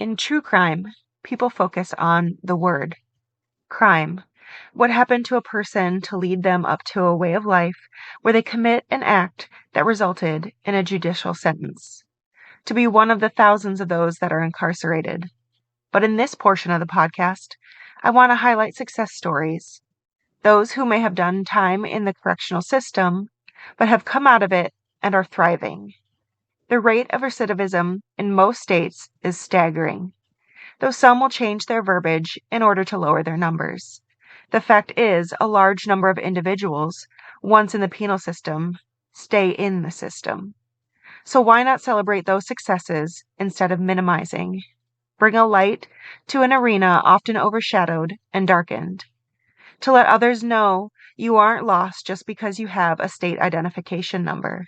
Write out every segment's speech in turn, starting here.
In true crime, people focus on the word crime. What happened to a person to lead them up to a way of life where they commit an act that resulted in a judicial sentence, to be one of the thousands of those that are incarcerated. But in this portion of the podcast, I want to highlight success stories. Those who may have done time in the correctional system, but have come out of it and are thriving. The rate of recidivism in most states is staggering, though some will change their verbiage in order to lower their numbers. The fact is, a large number of individuals, once in the penal system, stay in the system. So why not celebrate those successes instead of minimizing? Bring a light to an arena often overshadowed and darkened. To let others know you aren't lost just because you have a state identification number.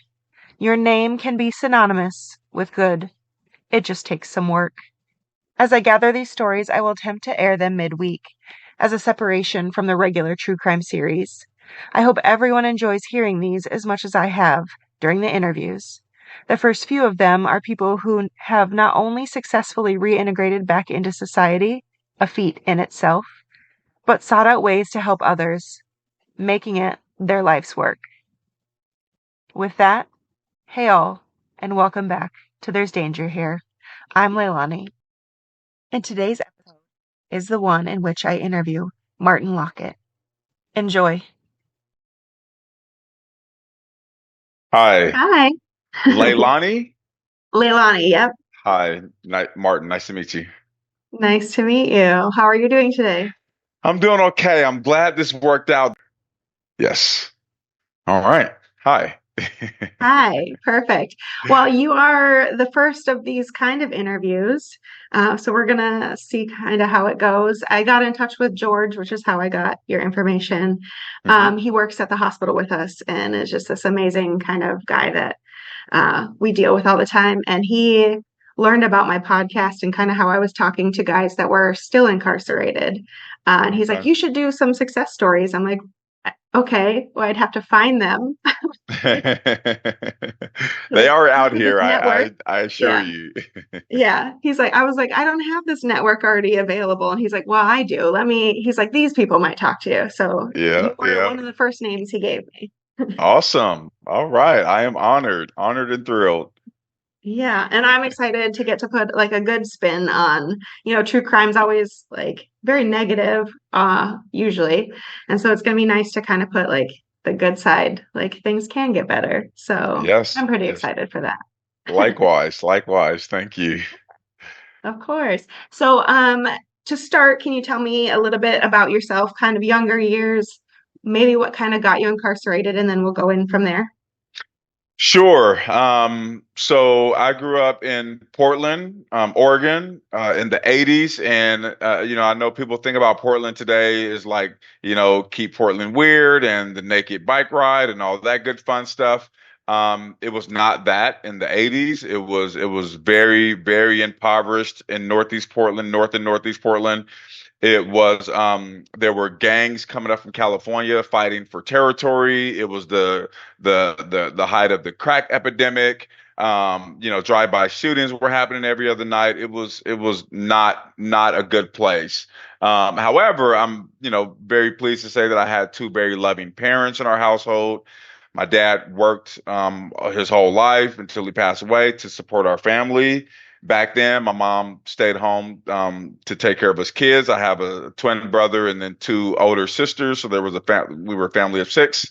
Your name can be synonymous with good. It just takes some work. As I gather these stories, I will attempt to air them midweek as a separation from the regular true crime series. I hope everyone enjoys hearing these as much as I have during the interviews. The first few of them are people who have not only successfully reintegrated back into society, a feat in itself, but sought out ways to help others, making it their life's work. With that, hey all, and welcome back to There's Danger Here. I'm Leilani, and today's episode is the one in which I interview Martin Lockett. Enjoy. Hi, Hi. Leilani. Leilani, yep. Hi, Martin. Nice to meet you. Nice to meet you. How are you doing today? I'm doing okay. I'm glad this worked out. Yes. All right. Hi. Hi, perfect. Well, you are the first of these kind of interviews. So we're going to see kind of how it goes. I got in touch with George, which is how I got your information. hmm He works at the hospital with us and is just this amazing kind of guy that we deal with all the time. And he learned about my podcast and kind of how I was talking to guys that were still incarcerated. And he's like, Okay. you should do some success stories. I'm like, okay, well, I'd have to find them. They Like, are I out don't have this here. network. I assure Yeah. you. Yeah. He's like, I was like, I don't have this network already available. And he's like, well, I do. He's like, these people might talk to you. So Yeah. you were Yeah. one of the first names he gave me. Awesome. All right. I am honored and thrilled. Yeah. And I'm excited to get to put like a good spin on, true crime's always like very negative, usually. And so it's going to be nice to kind of put like the good side, like things can get better. So Yes. I'm pretty Yes. excited for that. Likewise. Likewise. Thank you. Of course. So, to start, can you tell me a little bit about yourself, kind of younger years, maybe what kind of got you incarcerated, and then we'll go in from there. Sure. So I grew up in Portland, Oregon, in the 80s. And, I know people think about Portland today is like, keep Portland weird and the naked bike ride and all that good fun stuff. It was not that in the 80s. It was very, very impoverished in Northeast Portland, North and Northeast Portland. It was there were gangs coming up from California fighting for territory. It was the height of the crack epidemic. Drive-by shootings were happening every other night. It was not a good place. However, I'm very pleased to say that I had two very loving parents in our household. My dad worked his whole life until he passed away to support our family. Back then, my mom stayed home to take care of us kids. I have a twin brother and then two older sisters, so there was we were a family of six.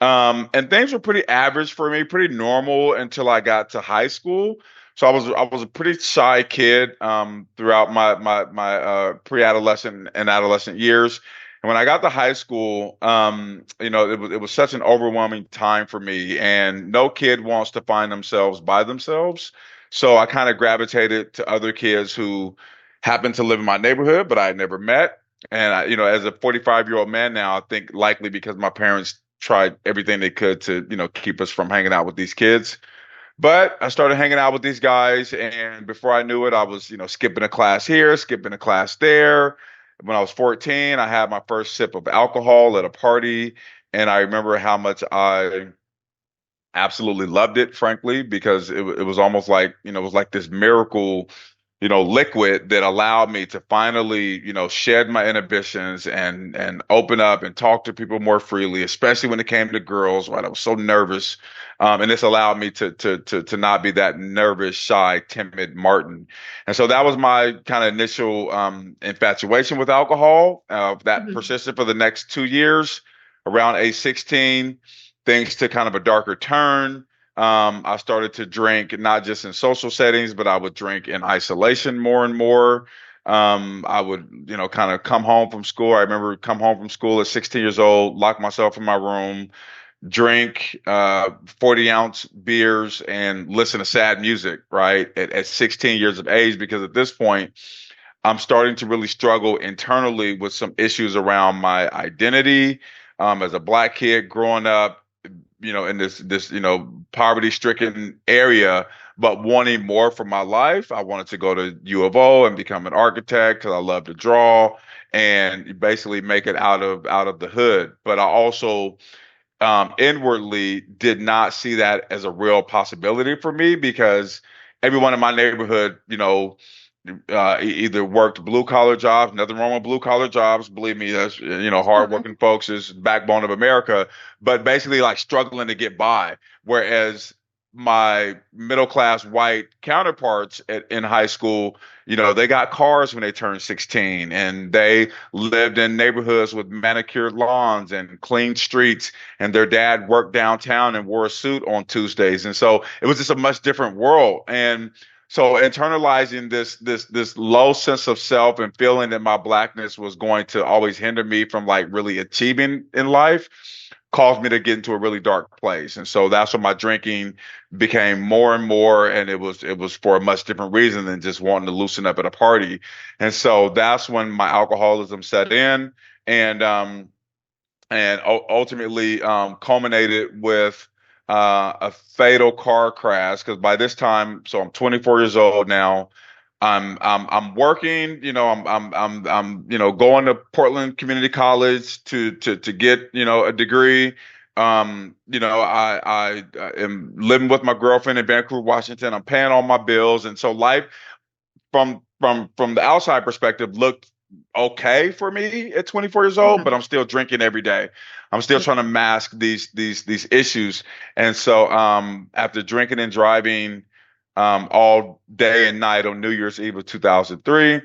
And things were pretty average for me, pretty normal until I got to high school. So I was a pretty shy kid throughout my pre-adolescent and adolescent years. And when I got to high school, it was such an overwhelming time for me, and no kid wants to find themselves by themselves. So I kind of gravitated to other kids who happened to live in my neighborhood, but I had never met. And as a 45-year-old man now, I think likely because my parents tried everything they could to, keep us from hanging out with these kids. But I started hanging out with these guys, and before I knew it, I was, skipping a class here, skipping a class there. When I was 14, I had my first sip of alcohol at a party, and I remember how much I absolutely loved it, frankly, because it was almost like, it was like this miracle liquid that allowed me to finally, shed my inhibitions and open up and talk to people more freely, especially when it came to girls, right? I was so nervous. And this allowed me to not be that nervous, shy, timid Martin. And so that was my kind of initial infatuation with alcohol. That Mhm. persisted for the next 2 years. Around age 16, things took kind of a darker turn. I started to drink not just in social settings, but I would drink in isolation more and more. I would, kind of come home from school. I remember come home from school at 16 years old, lock myself in my room, drink 40-ounce beers, and listen to sad music, right? At 16 years of age, because at this point, I'm starting to really struggle internally with some issues around my identity. As a black kid growing up, in this poverty-stricken area, but wanting more for my life. I wanted to go to U of O and become an architect because I love to draw and basically make it out of the hood. But I also inwardly did not see that as a real possibility for me because everyone in my neighborhood, either worked blue collar jobs, nothing wrong with blue collar jobs. Believe me, that's, hardworking folks is backbone of America, but basically like struggling to get by. Whereas my middle class white counterparts in high school, they got cars when they turned 16 and they lived in neighborhoods with manicured lawns and clean streets, and their dad worked downtown and wore a suit on Tuesdays. And so it was just a much different world. And so internalizing this low sense of self and feeling that my blackness was going to always hinder me from like really achieving in life caused me to get into a really dark place. And so that's when my drinking became more and more, and it was for a much different reason than just wanting to loosen up at a party. And so that's when my alcoholism set in. And ultimately culminated with a fatal car crash. Because by this time, so I'm 24 years old now. I'm working. I'm going to Portland Community College to get a degree. I am living with my girlfriend in Vancouver, Washington. I'm paying all my bills, and so life from the outside perspective looked okay for me at 24 years old, but Mhm. I'm still drinking every day. I'm still trying to mask these issues. And so after drinking and driving all day and night on New Year's Eve of 2003,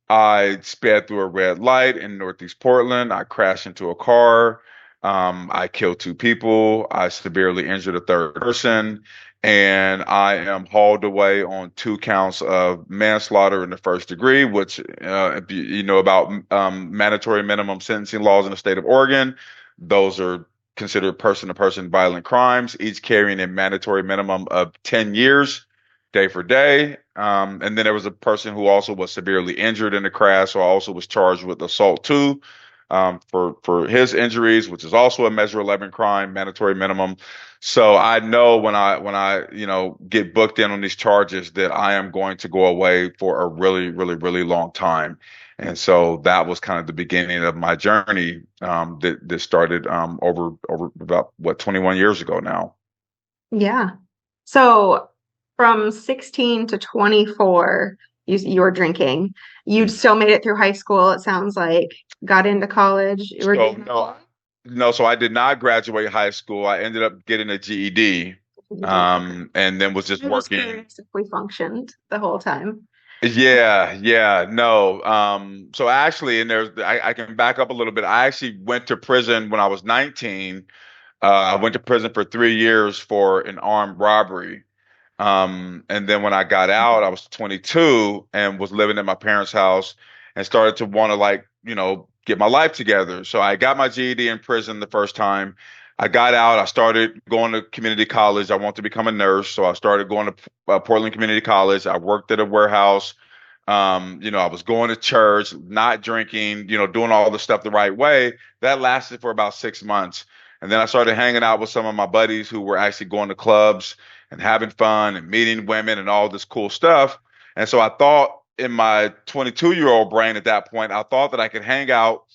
I sped through a red light in Northeast Portland. I crashed into a car. I killed two people. I severely injured a third person, and I am hauled away on 2 counts of manslaughter in the first degree, which, if you know about mandatory minimum sentencing laws in the state of Oregon, those are considered person-to-person violent crimes, each carrying a mandatory minimum of 10 years, day for day. And then there was a person who also was severely injured in the crash, so I also was charged with assault too. For his injuries, which is also a Measure 11 crime, mandatory minimum. So I know when I get booked in on these charges that I am going to go away for a really, really, really long time. And so that was kind of the beginning of my journey that started over about what 21 years ago now. Yeah. So from 16 to 24, you were drinking. You Mhm. still made it through high school, it sounds like. Got into college. You were So doing no, no, so I did not graduate high school. I ended up getting a GED, okay. and then was just I'm just working. curious if we functioned the whole time. Yeah, yeah, no. So actually, and I can back up a little bit. I actually went to prison when I was 19. I went to prison for 3 years for an armed robbery. And then when I got out, I was 22 and was living in my parents' house and started to want to like, get my life together. So I got my GED in prison the first time. I got out. I started going to community college. I wanted to become a nurse, so I started going to Portland Community College. I worked at a warehouse. I was going to church, not drinking, doing all the stuff the right way. That lasted for about 6 months. And then I started hanging out with some of my buddies who were actually going to clubs and having fun and meeting women and all this cool stuff. And so I thought in my 22-year-old brain at that point, I thought that I could hang out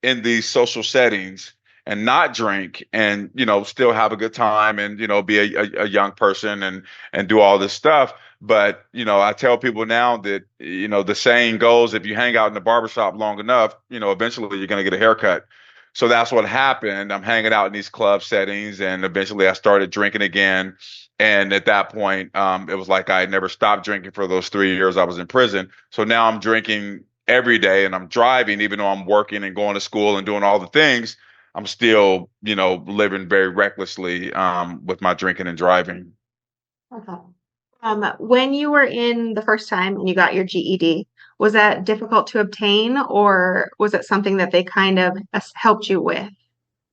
in these social settings and not drink and, still have a good time and, be a young person and do all this stuff. But, I tell people now that, the saying goes, if you hang out in the barbershop long enough, eventually you're going to get a haircut. So that's what happened. I'm hanging out in these club settings, and eventually I started drinking again. And at that point, it was like I had never stopped drinking for those 3 years I was in prison. So now I'm drinking every day, and I'm driving, even though I'm working and going to school and doing all the things. I'm still, living very recklessly, with my drinking and driving. Okay. When you were in the first time and you got your GED, was that difficult to obtain, or was it something that they kind of helped you with?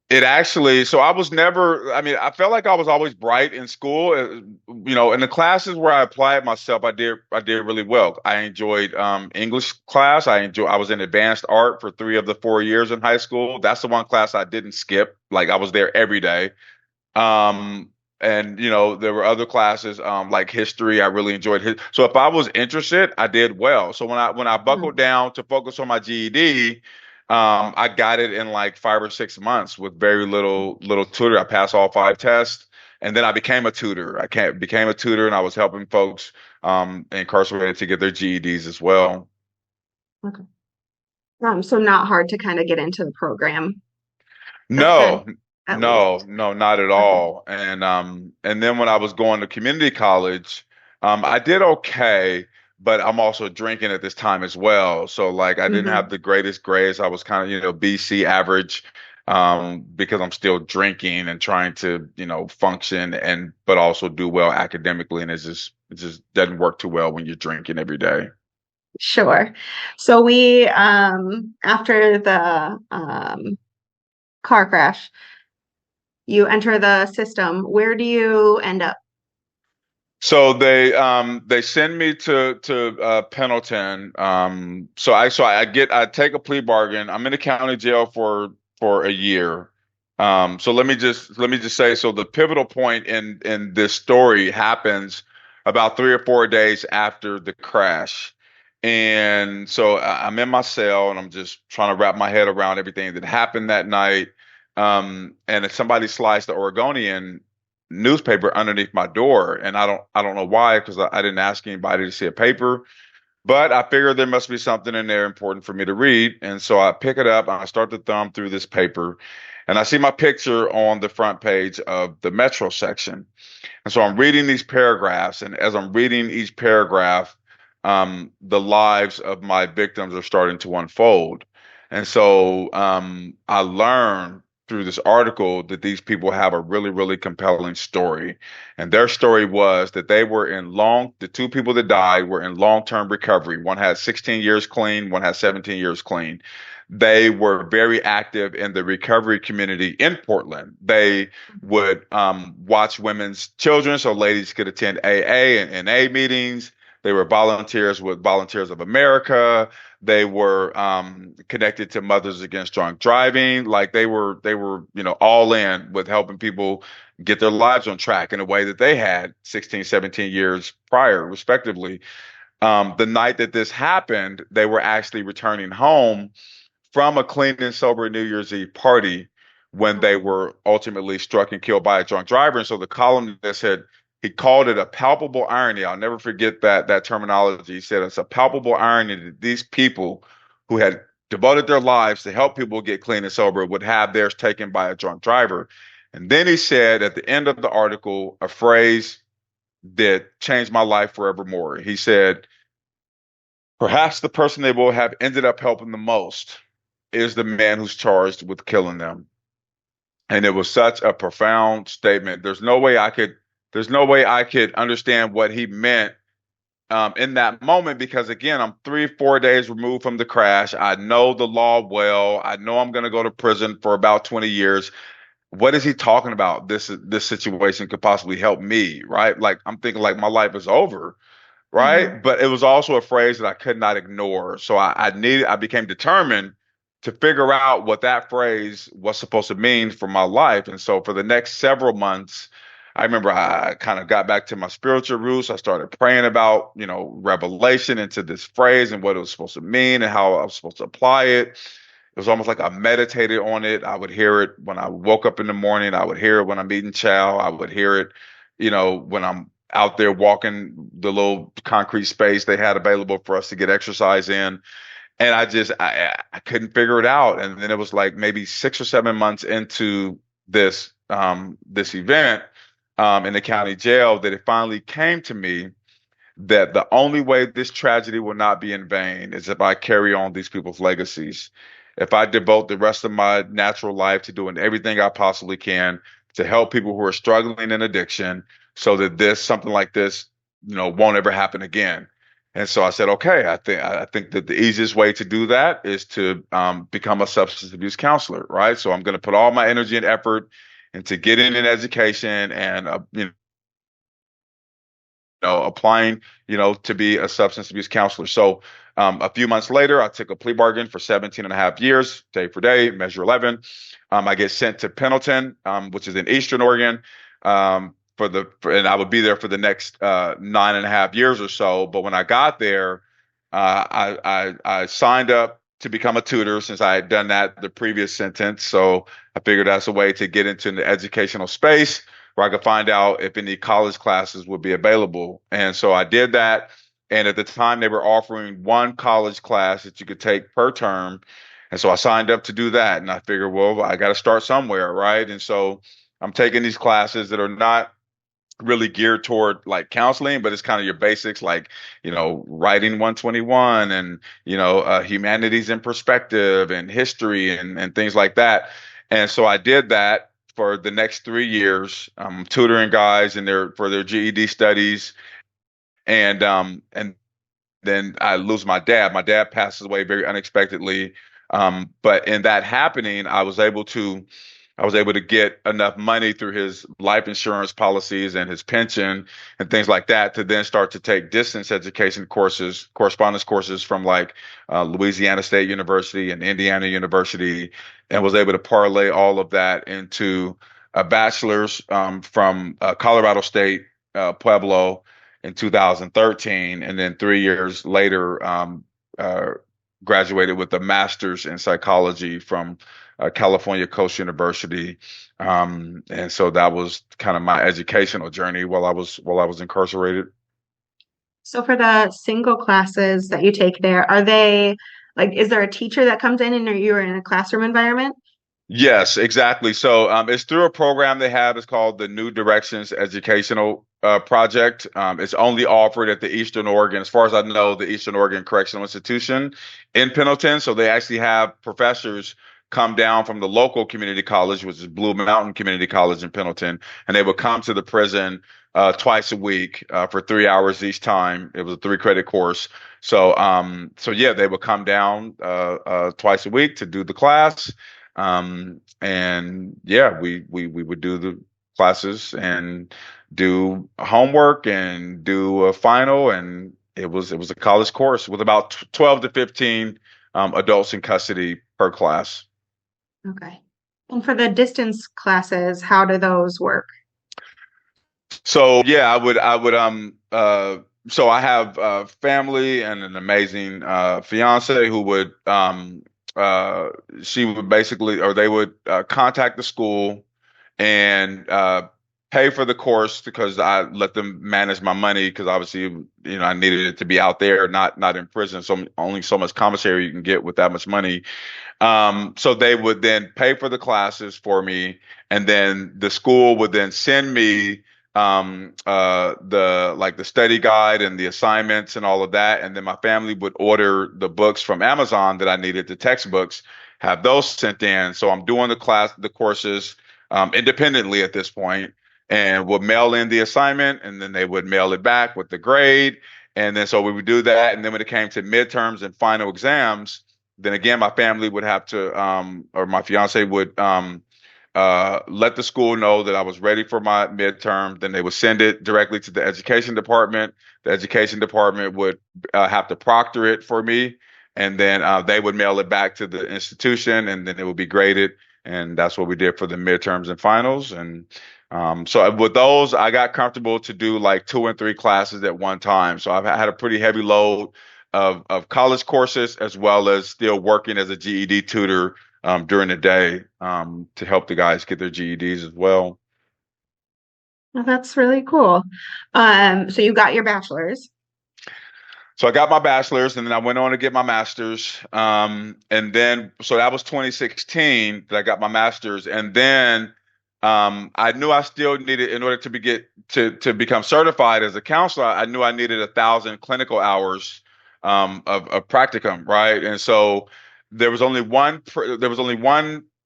It actually, so I was never, I mean, I felt like I was always bright in school. In the classes where I applied myself, I did really well. I enjoyed English class. I was in advanced art for 3 of the 4 years in high school. That's the one class I didn't skip. Like I was there every day. Um, and there were other classes, like history. I really enjoyed his. So if I was interested, I did well. So when I buckled Mhm. down to focus on my GED, I got it in like 5 or 6 months with very little tutor. I passed all 5 tests, and then I became a tutor. Became a tutor, and I was helping folks incarcerated to get their GEDs as well. Okay. So not hard to kind of get into the program. That's good, No, at no, least. no, not at Okay. all. And then when I was going to community college, I did okay, but I'm also drinking at this time as well. So like I didn't have Hmm. the greatest grades. I was kind of, BC average, because I'm still drinking and trying to, function and but also do well academically. And it just doesn't work too well when you're drinking every day. Sure. So we, after the car crash, you enter the system. Where do you end up? So they send me to Pendleton. I take a plea bargain. I'm in the county jail for a year. So let me just say, so the pivotal point in this story happens about 3 or 4 days after the crash. And so I'm in my cell and I'm just trying to wrap my head around everything that happened that night. And if somebody sliced the Oregonian newspaper underneath my door, and I don't know why, because I didn't ask anybody to see a paper, but I figured there must be something in there important for me to read, and so I pick it up and I start to thumb through this paper, and I see my picture on the front page of the Metro section. And so I'm reading these paragraphs, and as I'm reading each paragraph, the lives of my victims are starting to unfold. And so I learned through this article that these people have a really, really compelling story. And their story was that the two people that died were in long-term recovery. One had 16 years clean, one had 17 years clean. They were very active in the recovery community in Portland. They would watch women's children so ladies could attend AA and NA meetings. They were volunteers with Volunteers of America. They were connected to Mothers Against Drunk Driving. Like they were, all in with helping people get their lives on track in a way that they had 16, 17 years prior, respectively. The night that this happened, they were actually returning home from a clean and sober New Year's Eve party when they Mhm. were ultimately struck and killed by a drunk driver. And so the columnist he called it a palpable irony. I'll never forget that terminology. He said it's a palpable irony that these people who had devoted their lives to help people get clean and sober would have theirs taken by a drunk driver. And then he said at the end of the article a phrase that changed my life forevermore. He said, perhaps the person they will have ended up helping the most is the man who's charged with killing them. And it was such a profound statement. There's no way I could understand what he meant in that moment because again, I'm 3, 4 days removed from the crash. I know the law well. I know I'm going to go to prison for about 20 years. What is he talking about? This situation could possibly help me, right? Like I'm thinking like my life is over, right? Mhm. But it was also a phrase that I could not ignore. So I became determined to figure out what that phrase was supposed to mean for my life. And so for the next several months, I remember I kind of got back to my spiritual roots. I started praying about, revelation into this phrase and what it was supposed to mean and how I was supposed to apply it. It was almost like I meditated on it. I would hear it when I woke up in the morning. I would hear it when I'm eating chow. I would hear it, when I'm out there walking the little concrete space they had available for us to get exercise in. And I couldn't figure it out. And then it was like maybe 6 or 7 months into this event in the county jail that it finally came to me that the only way this tragedy will not be in vain is if I carry on these people's legacies. If I devote the rest of my natural life to doing everything I possibly can to help people who are struggling in addiction so that something like this, won't ever happen again. And so I said, okay, I think that the easiest way to do that is to become a substance abuse counselor, right? So I'm going to put all my energy and effort into getting an education and applying, to be a substance abuse counselor. So a few months later, I took a plea bargain for 17 and a half years, day for day, measure 11. I get sent to Pendleton, which is in Eastern Oregon, and I would be there for the next 9.5 years or so. But when I got there, I signed up to become a tutor since I had done that the previous sentence. So I figured that's a way to get into the educational space where I could find out if any college classes would be available. And so I did that. And at the time, they were offering one college class that you could take per term. And so I signed up to do that. And I figured, well, I got to start somewhere, right? And so I'm taking these classes that are not really geared toward like counseling, but it's kind of your basics like, writing 121 and, humanities in perspective and history and things like that. And so I did that for the next 3 years, tutoring guys for their GED studies. And then I lose my dad. My dad passes away very unexpectedly. But in that happening, I was able to get enough money through his life insurance policies and his pension and things like that to then start to take distance education courses, correspondence courses from like Louisiana State University and Indiana University, and was able to parlay all of that into a bachelor's from Colorado State, Pueblo in 2013. And then 3 years later, uh, graduated with a master's in psychology from California Coast University, and so that was kind of my educational journey while I was incarcerated. So for the single classes that you take there, are they like, is there a teacher that comes in and you're in a classroom environment? Yes, exactly. So it's through a program they have. It's called the New Directions Educational Project. It's only offered at the Eastern Oregon, as far as I know, the Eastern Oregon Correctional Institution in Pendleton. So they actually have professors come down from the local community college, which is Blue Mountain Community College in Pendleton, and they would come to the prison twice a week for 3 hours each time. It was a 3 credit course. So yeah, they would come down twice a week to do the class. And yeah, we would do the classes and do homework and do a final, and it was a college course with about 12 to 15 adults in custody per class. Okay. And for the distance classes, how do those work? So yeah, so I have family and an amazing fiance who would uh she would basically, or they would contact the school and pay for the course because I let them manage my money because obviously, I needed it to be out there, not in prison. So only so much commissary you can get with that much money. So they would then pay for the classes for me, and then the school would then send me the study guide and the assignments and all of that, and then my family would order the books from Amazon that I needed, the textbooks, have those sent in. So I'm doing the courses independently at this point, and would mail in the assignment, and then they would mail it back with the grade, and then so we would do that, and then when it came to midterms and final exams, then again, my family would have to, or my fiance would let the school know that I was ready for my midterm. Then they would send it directly to the education department. The education department would have to proctor it for me, and then they would mail it back to the institution, and then it would be graded. And that's what we did for the midterms and finals. And so with those, I got comfortable to do like 2 and 3 classes at one time. So I've had a pretty heavy load of college courses as well as still working as a GED tutor during the day to help the guys get their GEDs as well. Well, that's really cool. So you got your bachelor's. So I got my bachelor's and then I went on to get my master's. And then, so that was 2016 that I got my master's. And then I knew I still needed, in order to to become certified as a counselor, I knew I needed 1,000 clinical hours of practicum, right? And so there was only one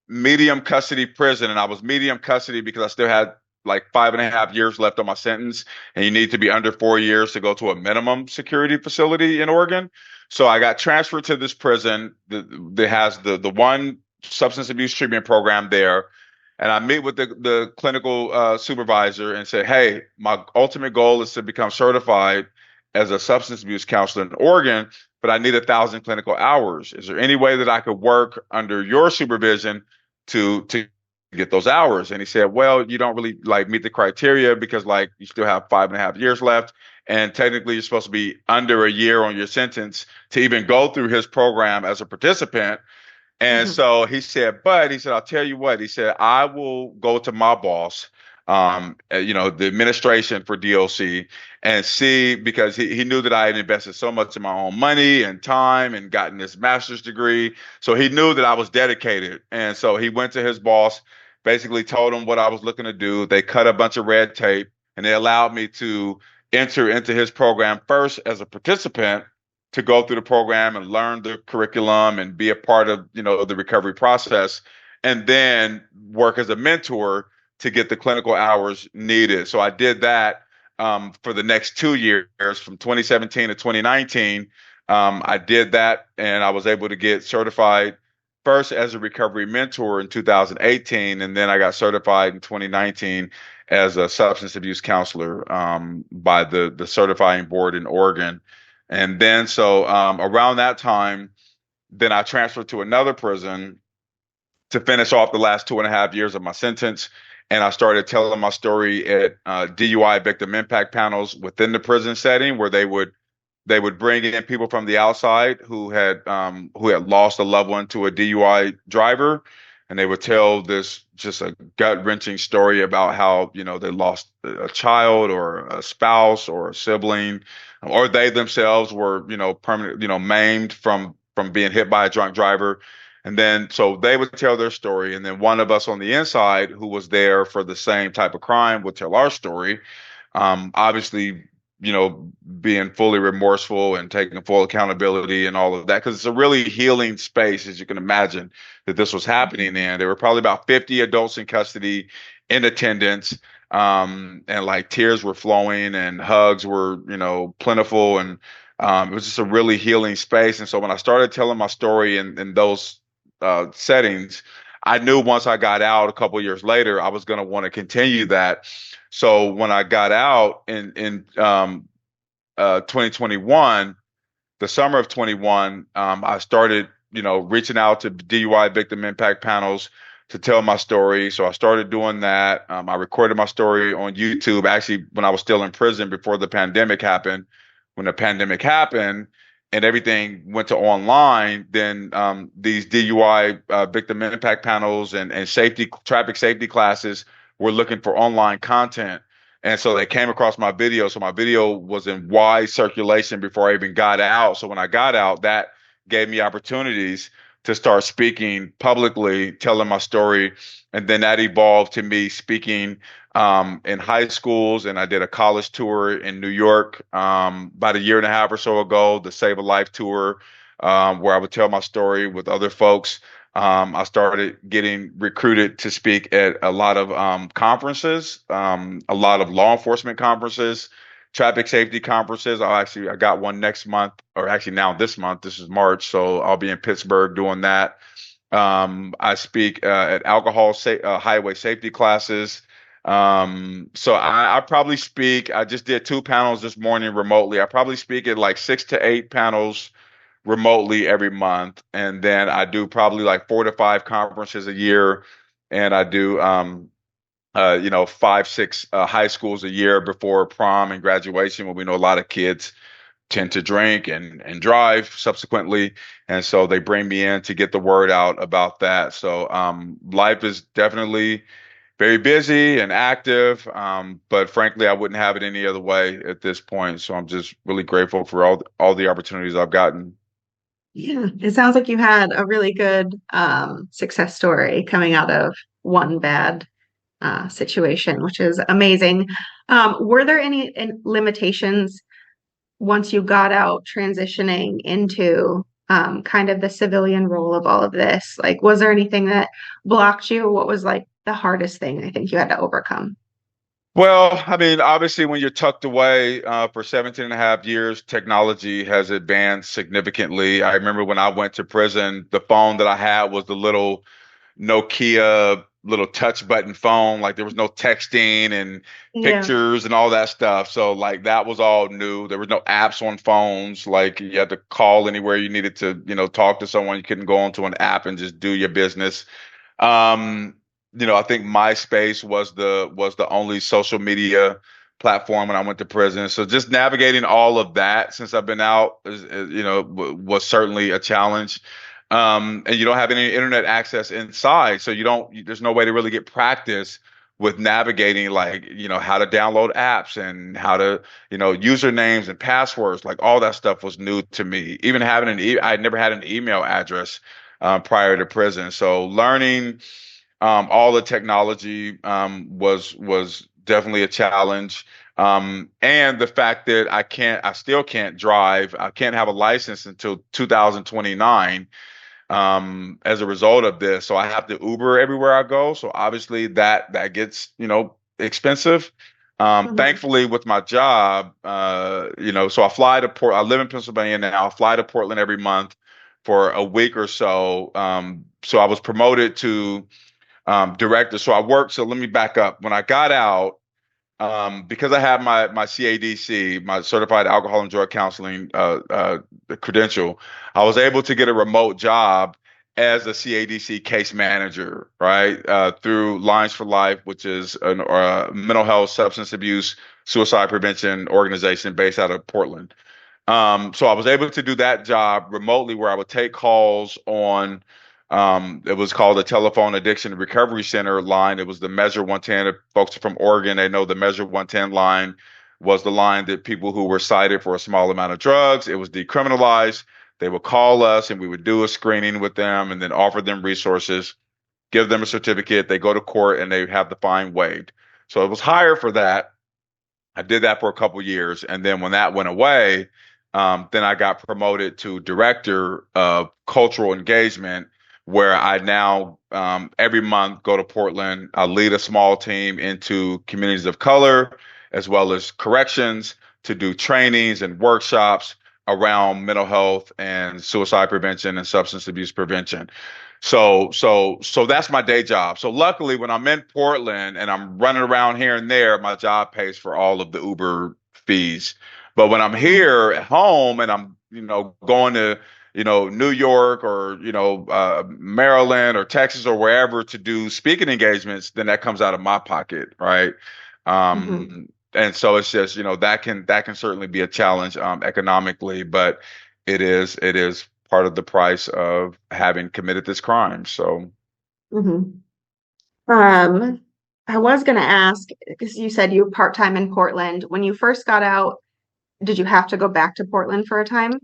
medium custody prison, and I was medium custody because I still had like 5.5 years left on my sentence, and you need to be under 4 years to go to a minimum security facility in Oregon. So I got transferred to this prison that has the one substance abuse treatment program there. And I meet with the clinical supervisor and say, hey, my ultimate goal is to become certified as a substance abuse counselor in Oregon, but I need 1,000 clinical hours. Is there any way that I could work under your supervision to get those hours? And he said, well, you don't really like meet the criteria because like you still have 5.5 years left. And technically you're supposed to be under a year on your sentence to even go through his program as a participant. And Mhm. so he said, I'll tell you what, he said, I will go to my boss, the administration for DOC and see, because he knew that I had invested so much of my own money and time and gotten this master's degree. So he knew that I was dedicated. And so he went to his boss, basically told him what I was looking to do. They cut a bunch of red tape and they allowed me to enter into his program first as a participant to go through the program and learn the curriculum and be a part of, the recovery process, and then work as a mentor to get the clinical hours needed. So I did that for the next 2 years from 2017 to 2019. I did that and I was able to get certified first as a recovery mentor in 2018, and then I got certified in 2019 as a substance abuse counselor by the certifying board in Oregon. And then so around that time, then I transferred to another prison to finish off the last 2.5 years of my sentence. And I started telling my story at DUI victim impact panels within the prison setting, where they would bring in people from the outside who had lost a loved one to a DUI driver, and they would tell this just a gut-wrenching story about how they lost a child or a spouse or a sibling, or they themselves were permanent maimed from being hit by a drunk driver. And then so they would tell their story, and then one of us on the inside who was there for the same type of crime would tell our story. Obviously, being fully remorseful and taking full accountability and all of that, because it's a really healing space, as you can imagine, that this was happening in. There were probably about 50 adults in custody in attendance, and like tears were flowing and hugs were, plentiful, and it was just a really healing space. And so when I started telling my story in those settings, I knew once I got out a couple of years later, I was going to want to continue that. So when I got out in 2021, the summer of 21, I started, reaching out to DUI victim impact panels to tell my story. So I started doing that. I recorded my story on YouTube, actually, when I was still in prison before the pandemic happened. When the pandemic happened and everything went to online, then these DUI victim impact panels and traffic safety classes were looking for online content. And so they came across my video. So my video was in wide circulation before I even got out. So when I got out, that gave me opportunities to start speaking publicly, telling my story. And then that evolved to me speaking in high schools. And I did a college tour in New York about a year and a half or so ago, the Save a Life tour, where I would tell my story with other folks. I started getting recruited to speak at a lot of conferences, a lot of law enforcement conferences, traffic safety conferences. I got one next month, or actually now this month. This is March, so I'll be in Pittsburgh doing that. I speak at highway safety classes. So I probably speak. I just did 2 panels this morning remotely. I probably speak at like 6 to 8 panels remotely every month. And then I do probably like 4 to 5 conferences a year. And I do, 5, 6 high schools a year before prom and graduation, when we know a lot of kids tend to drink and drive subsequently, and so they bring me in to get the word out about that. So life is definitely very busy and active, but frankly, I wouldn't have it any other way at this point. So I'm just really grateful for all the opportunities I've gotten. Yeah, it sounds like you had a really good success story coming out of one bad situation, which is amazing. Were there any limitations once you got out transitioning into kind of the civilian role of all of this? Like, was there anything that blocked you? What was like the hardest thing I think you had to overcome? Well, I mean, obviously, when you're tucked away for 17 and a half years, technology has advanced significantly. I remember when I went to prison, the phone that I had was the little Nokia little touch button phone. Like there was no texting and Yeah. pictures and all that stuff. So like that was all new. There was no apps on phones. Like you had to call anywhere you needed to, talk to someone. You couldn't go onto an app and just do your business. Um, I think MySpace was the only social media platform when I went to prison. So just navigating all of that since I've been out was certainly a challenge. And you don't have any internet access inside, so there's no way to really get practice with navigating like, how to download apps and how to, usernames and passwords, like all that stuff was new to me. Even having I had never had an email address prior to prison. So learning all the technology was definitely a challenge. And the fact that I still can't drive, I can't have a license until 2029 as a result of this. So I have to Uber everywhere I go. So obviously that gets, expensive. Mhm. Thankfully with my job, so I live in Pennsylvania now. I fly to Portland every month for a week or so. So I was promoted to director. So let me back up. When I got out, because I have my CADC, my Certified Alcohol and Drug Counseling credential, I was able to get a remote job as a CADC case manager, right? Through Lines for Life, which is a mental health, substance abuse, suicide prevention organization based out of Portland. So I was able to do that job remotely where I would take calls on it was called the Telephone Addiction Recovery Center line. It was the Measure 110. If folks are from Oregon, they know the Measure 110 line was the line that people who were cited for a small amount of drugs, it was decriminalized. They would call us and we would do a screening with them and then offer them resources, give them a certificate. They go to court and they have the fine waived. So it was higher for that. I did that for a couple years, and then when that went away, then I got promoted to director of cultural engagement, where I now every month go to Portland. I lead a small team into communities of color as well as corrections to do trainings and workshops around mental health and suicide prevention and substance abuse prevention. So that's my day job. So luckily, when I'm in Portland and I'm running around here and there, my job pays for all of the Uber fees. But when I'm Mhm. here at home and I'm, going to, New York or, Maryland or Texas or wherever to do speaking engagements, then that comes out of my pocket, right? Mhm. And so it's just, that can certainly be a challenge economically, but it is part of the price of having committed this crime. So Mhm. Um, I was gonna ask, because you said you were part-time in Portland. When you first got out, did you have to go back to Portland for a time?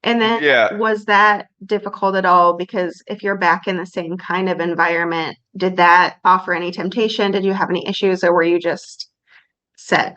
And then yeah, was that difficult at all? Because if you're back in the same kind of environment, did that offer any temptation? Did you have any issues, or were you just set?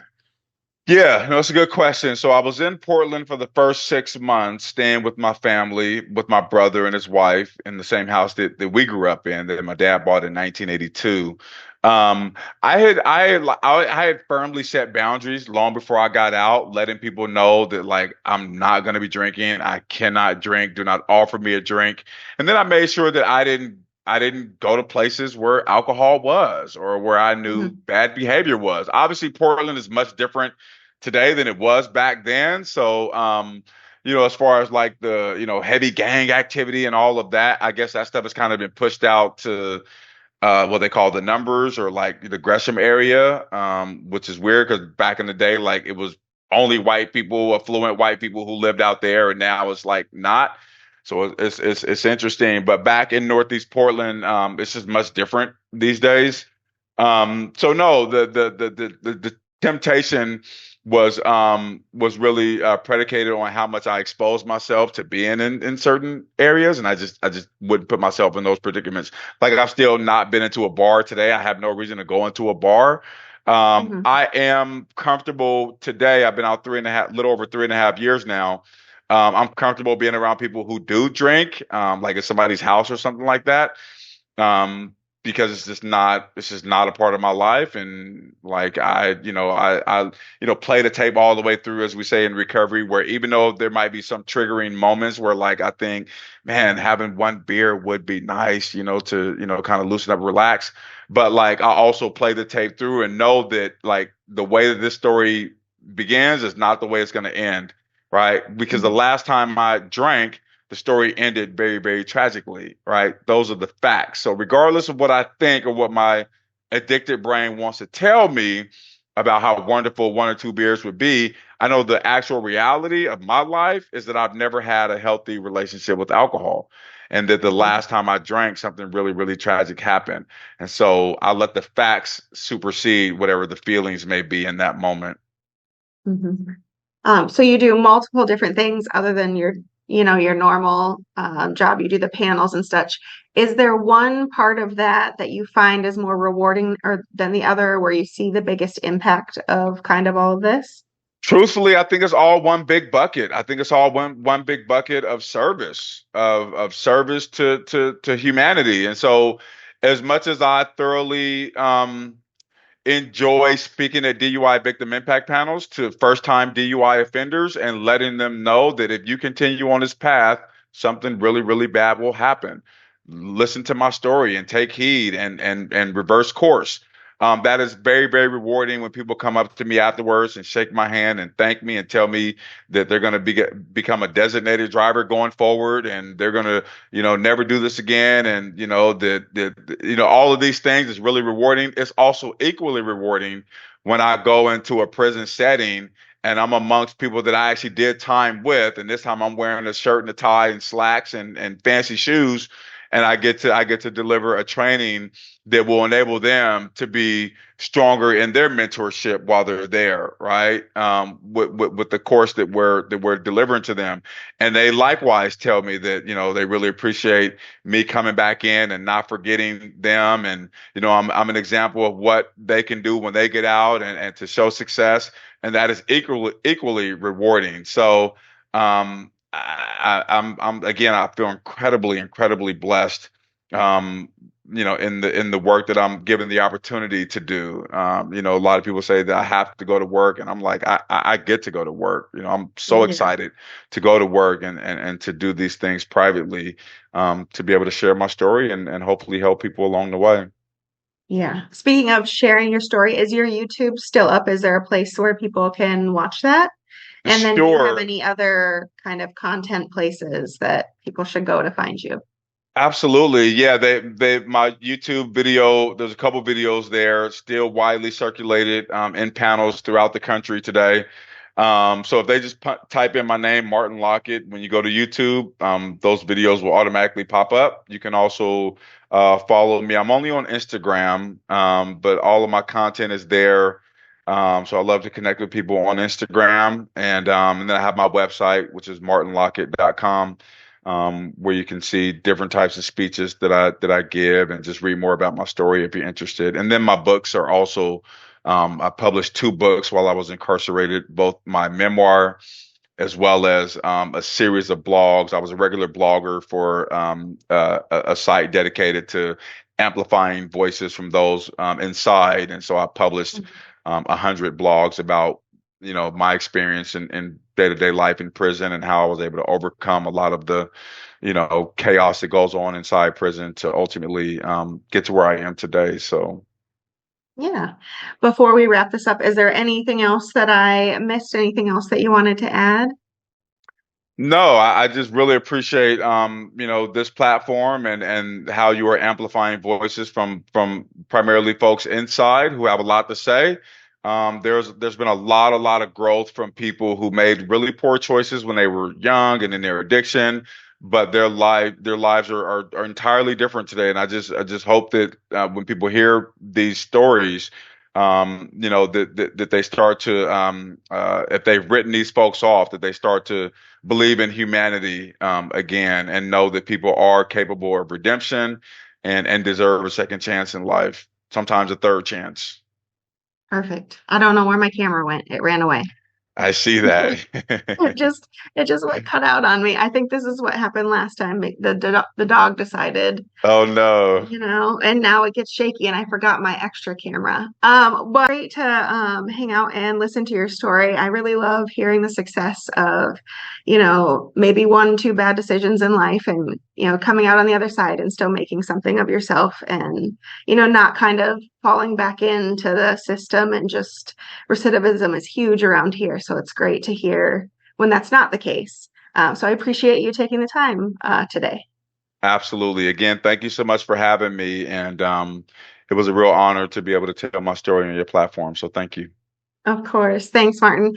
yeah, no, it's a good question. So I was in Portland for the first 6 months, staying with my family, with my brother and his wife in the same house that we grew up in, that my dad bought in 1982. Um, I had firmly set boundaries long before I got out, letting people know that like I'm not going to be drinking. I cannot drink. Do not offer me a drink. And then I made sure that I didn't go to places where alcohol was or where I knew Mhm. bad behavior was. Obviously, Portland is much different today than it was back then. So, as far as like the, heavy gang activity and all of that, I guess that stuff has kind of been pushed out to what they call the numbers or like the Gresham area, which is weird because back in the day, like it was only white people, affluent white people who lived out there, and now it's like not. So it's interesting. But back in Northeast Portland, it's just much different these days. So no, the temptation was really predicated on how much I exposed myself to being in certain areas, and I just wouldn't put myself in those predicaments. Like I've still not been into a bar today. I have no reason to go into a bar. Hmm. I am comfortable today. I've been out little over 3.5 years now. I'm comfortable being around people who do drink, like at somebody's house or something like that. Um, because it's just not a part of my life. And like I play the tape all the way through, as we say in recovery, where even though there might be some triggering moments where like I think, man, having one beer would be nice, to, kind of loosen up, relax. But like I also play the tape through and know that like the way that this story begins is not the way it's going to end, right? Because the Hmm. last time I drank, the story ended very, very tragically, right? Those are the facts. So regardless of what I think or what my addicted brain wants to tell me about how wonderful one or two beers would be, I know the actual reality of my life is that I've never had a healthy relationship with alcohol. And that the last time I drank, something really, really tragic happened. And so I let the facts supersede whatever the feelings may be in that moment. Hmm. So you do multiple different things other than your normal job. You do the panels and such. Is there one part of that you find is more rewarding or than the other, where you see the biggest impact of kind of all of this? Truthfully, I think it's all one big bucket. I think it's all one big bucket of service, of service to humanity. And so as much as I thoroughly enjoy speaking at DUI victim impact panels to first time DUI offenders and letting them know that if you continue on this path, something really, really bad will happen. Listen to my story and take heed and reverse course. That is very, very rewarding when people come up to me afterwards and shake my hand and thank me and tell me that they're going to become a designated driver going forward and they're going to, never do this again. And, all of these things is really rewarding. It's also equally rewarding when I go into a prison setting and I'm amongst people that I actually did time with. And this time I'm wearing a shirt and a tie and slacks and fancy shoes. And I get to deliver a training that will enable them to be stronger in their mentorship while they're there, right? With the course that we're delivering to them, and they likewise tell me that they really appreciate me coming back in and not forgetting them, and I'm an example of what they can do when they get out and to show success, and that is equally rewarding. So I'm again, I feel incredibly blessed. Um, in the work that I'm given the opportunity to do. A lot of people say that I have to go to work, and I'm like, I get to go to work. I'm so Yeah. excited to go to work and to do these things privately, to be able to share my story and hopefully help people along the way. Yeah. Speaking of sharing your story, is your YouTube still up? Is there a place where people can watch that? And then do you have Sure. any other kind of content places that people should go to find you? Absolutely. Yeah, my YouTube video, there's a couple videos there still widely circulated in panels throughout the country today. So if they just type in my name, Martin Lockett, when you go to YouTube, those videos will automatically pop up. You can also follow me. I'm only on Instagram, but all of my content is there. So I love to connect with people on Instagram, and then I have my website, which is martinlockett.com, where you can see different types of speeches that I give and just read more about my story if you're interested. And then my books are also, I published two books while I was incarcerated, both my memoir as well as a series of blogs. I was a regular blogger for a site dedicated to amplifying voices from those inside, and so I published 100 blogs about my experience in day-to-day life in prison and how I was able to overcome a lot of the chaos that goes on inside prison to ultimately get to where I am today. So. Yeah. Before we wrap this up, is there anything else that I missed? Anything else that you wanted to add? No, I just really appreciate this platform and how you are amplifying voices from primarily folks inside who have a lot to say, There's been a lot of growth from people who made really poor choices when they were young and in their addiction, but their lives are entirely different today. And I just hope that when people hear these stories, that they start to if they've written these folks off, that they start to believe in humanity again and know that people are capable of redemption and deserve a second chance in life, sometimes a third chance. Perfect. I don't know where my camera went. It ran away. I see that. It just it just like cut out on me. I think this is what happened last time. The dog decided, Oh no. and now it gets shaky and I forgot my extra camera. But great to hang out and listen to your story. I really love hearing the success of, maybe one, two bad decisions in life and, coming out on the other side and still making something of yourself and, not kind of falling back into the system and just recidivism is huge around here. So it's great to hear when that's not the case. So I appreciate you taking the time today. Absolutely. Again, thank you so much for having me. And it was a real honor to be able to tell my story on your platform. So thank you. Of course. Thanks, Martin.